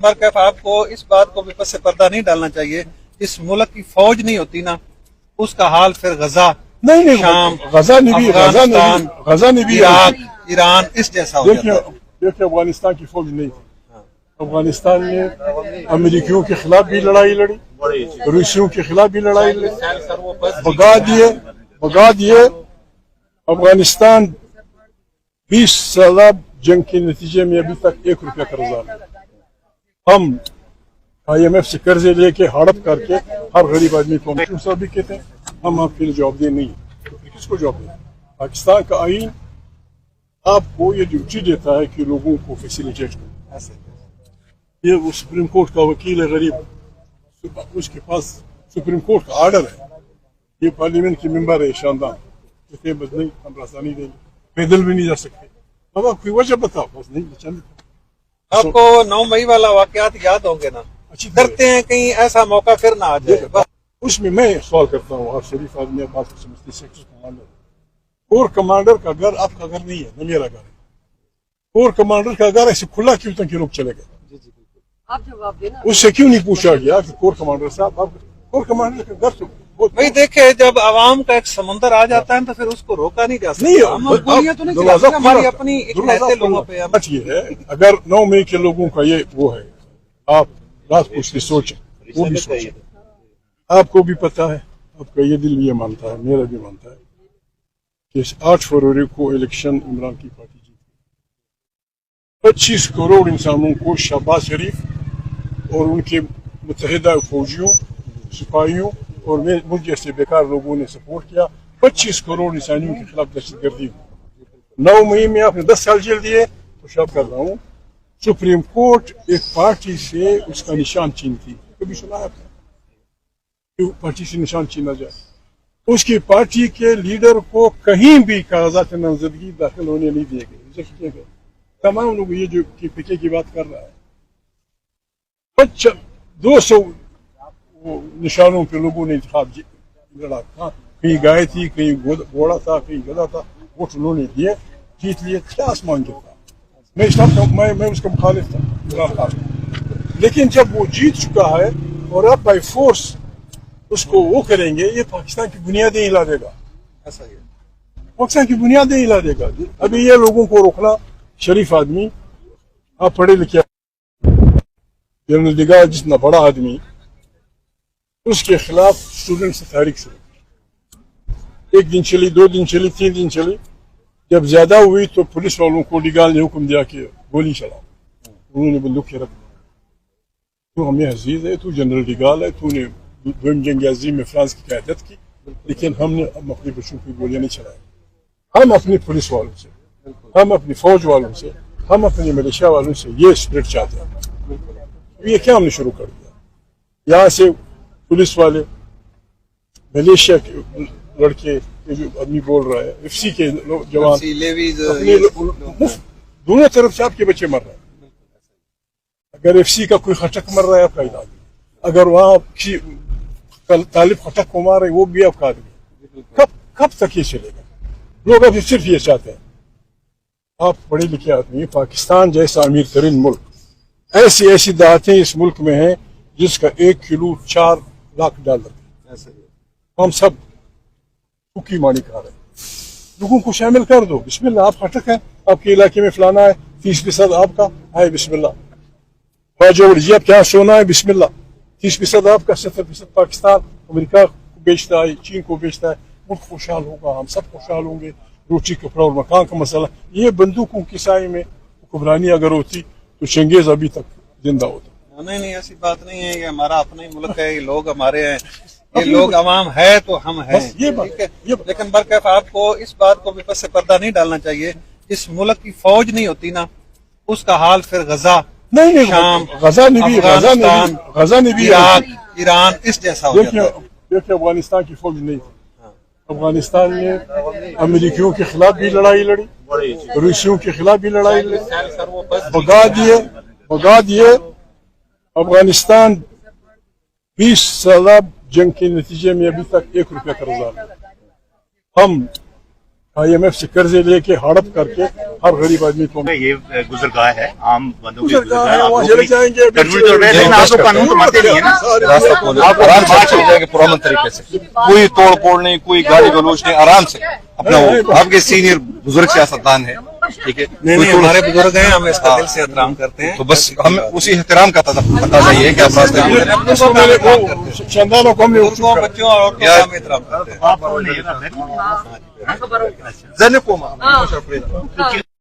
कैफ आपको इस बात को भी पस पर्दा नहीं डालना चाहिए, इस मुल्क की फौज नहीं होती ना, उसका हाल फिर गजा नहीं शाम, गजा ने भी इराक, ईरान इस जैसा हो जाता है। देखिए अफगानिस्तान की फौज नहीं थी, अफगानिस्तान ने अमेरिकियों के खिलाफ भी लड़ाई लड़ी, रूसियों के खिलाफ भी लड़ाई लड़ी, भगा दिए। अफगानिस्तान 20 साल जंग के नतीजे में अभी तक 1 रुपया कर्जा नहीं। हम IMF से कर्जे लेके हड़प करके हर गरीब आदमी को भी कहते हैं हम आपके लिए जवाबदेह नहीं है। किसको जवाब दें? पाकिस्तान का आईन आपको ये ड्यूटी देता है कि लोगों को फैसिलिटेट करें। ये वो सुप्रीम कोर्ट का वकील है गरीब, उसके पास सुप्रीम कोर्ट का आर्डर है, ये पार्लियामेंट के मेंबर है शानदार, कहते बस नहीं हम रास्ता नहीं देंगे, पैदल भी नहीं जा सकते। अब आप कोई वजह बताओ, बस नहीं चल। आपको 9 मई वाला वाकयात याद होंगे ना, करते हैं कहीं ऐसा मौका फिर ना आ जाए। उसमें मैं सवाल करता हूँ, आप शरीफ आदमी बात को समझते, सेक्टर कमांडर, कोर कमांडर का घर आपका घर नहीं है, न मेरा घर है। कोर कमांडर का घर ऐसे खुला क्यों तक लोग चले गए? आप जवाब देना। उससे क्यों नहीं पूछा गया कि कोर कमांडर साहब आप कोर कमांडर का घर भाई देखे, जब आवाम का एक समंदर आ जाता है तो फिर उसको रोका नहीं जा सकता। नहीं, तो नहीं चला सकते, हमारी अपनी एक लोगों पे बात ये है, अगर 9 मई के लोगों का ये वो है, आप रात को उसकी सोचें, वो भी सोचें। आपको भी पता है, आपका ये दिल ये मानता है, मेरा भी मानता है कि 8 फरवरी को इलेक्शन इमरान की पार्टी जीती। 25 करोड़ इंसानों को शहबाज शरीफ और उनके मुतहिदा फौजियों, सिपाहियों और मुझ जैसे बेकार लोगों ने सपोर्ट किया। 25 करोड़ इंसानियों के खिलाफ दहशतगर्दी हुई। 9 मई में आपने 10 साल जेल दिए, तो शब कर रहा हूँ सुप्रीम कोर्ट एक पार्टी से उसका निशान छीनती। कभी सुना है आपने कि पार्टी से निशान छीना जाए? उसकी पार्टी के लीडर को कहीं भी कागजात नामजदगी दाखिल होने नहीं दिए गए, रिजेक्ट किए गए। तमाम लोग ये जो पीके की बात कर रहा है, 200 निशानों पे लोगों ने इंतखाब लड़ा था, कहीं गाय थी, कहीं घोड़ा था, कहीं गधा था, वोट उन्होंने दिए, जीत लिए। क्या आसमान गिरता? मैं इस्लाम का मैं उसका मुखालिफ था, इमरान खान। लेकिन जब वो जीत चुका है और अब बाई फोर्स उसको वो करेंगे, ये पाकिस्तान की बुनियादें हिला देगा। ऐसा ही है, पाकिस्तान की बुनियादें हिला देगा। अभी ये लोगों को रोकना, शरीफ आदमी, आप पढ़े लिखे, जनरल डिगाल जितना बड़ा आदमी, उसके खिलाफ स्टूडेंट से तहरीक से 1 दिन चली, 2 दिन चली, 3 दिन चली। जब ज्यादा हुई तो पुलिस वालों को डिगाल ने हुक्म दिया कि गोली चलाओ। उन्होंने बंदूक के रख दी। तू हमें अजीज है, तू जनरल डिगाल है, तूने जंग अजीम में फ्रांस की क़यादत की, लेकिन हमने अपने बच्चों की गोलियां नहीं चलाई। हम अपनी पुलिस वालों से, हम अपनी फौज वालों से, हम अपने मलेशिया वालों से ये स्पिरिट चाहते हैं। ये क्या हमने शुरू कर दिया? यहाँ से पुलिस वाले, मलेशिया के लड़के, ये जो आदमी बोल रहा है, FC के जवान, दोनों तरफ से आपके बच्चे मर रहे हैं। अगर FC का कोई खटक मर रहा है, आपका इलाज। अगर वहाँ तालिब खटक को मार रहे, वो भी आपका आदमी। कब तक ये चलेगा? लोग अब सिर्फ ये चाहते हैं, आप पढ़े लिखे आदमी, पाकिस्तान जैसा अमीर तरीन मुल्क, ऐसी ऐसी दातें इस मुल्क में हैं जिसका 1 किलो 4 लाख डॉलर। हम सब भूखी मानी खा रहे हैं। लोगों को शामिल कर दो। बिस्मिल्लाह, आप खटक हैं, आपके इलाके में फलाना है, 30% आपका है, बिस्मिल्लाह। जी आप क्या सोना है, बिस्मिल्लाह। 30% आपका, 70% पाकिस्तान अमेरिका को बेचता है, चीन को बेचता है। मुल्क खुशहाल होगा, हम सब खुशहाल होंगे। रोटी कपड़ा और मकान का मसला, ये बंदूकों की साए में हुक्मरानी अगर होती तो चंगेज अभी तक जिंदा होता। नहीं, ऐसी बात नहीं है। ये हमारा अपना ही मुल्क है, ये लोग हमारे हैं, ये लोग अवाम है तो हम हैं। ये बात है। लेकिन बरकैफ आपको इस बात को भी पस पर्दा नहीं डालना चाहिए, इस मुल्क की फौज नहीं होती ना, उसका हाल फिर गजा नहीं शाम, गजा ने भी इराक, ईरान इस जैसा हो जाता है। देखिए अफगानिस्तान की फौज नहीं थी, अफगानिस्तान ने अमेरिकियों के खिलाफ भी लड़ाई लड़ी, रूसियों के खिलाफ भी लड़ाई लड़ी, भगा दिए। अफगानिस्तान 20 साल जंग के नतीजे में अभी तक 1 रुपया कर्जा नहीं। हम IMF سے قرضے لے کے ہڑپ کر کے ہر غریب آدمی کو یہ گزرگاہ ہے عام بندوں کی گزرگاہ ہے، آپ وہاں لوگ چلے بھی جائیں گے، کنٹرول کر رہے ہیں، لیکن آپ تو قانون تو مانتے نہیں ہیں نا. آرام سے چل جائیں گے پرامن طریقے سے، کوئی توڑ پھوڑ نہیں، کوئی گالی گلوچ نہیں، آرام سے اپنا وہ آپ کے سینئر بزرگ سیاستدان ہے، ٹھیک ہے. نہیں ہمارے بزرگ ہیں، ہم اس کا دل سے احترام کرتے ہیں. تو بس ہم اسی احترام کا تقاضا یہ ہے کہ آپ راستے میں اس کو میں نے وہ چندانوں کو ہم نے بزرگوں بچوں اور عورتوں کا ہم احترام کرتے ہیں. آپ کو نہیں زن کو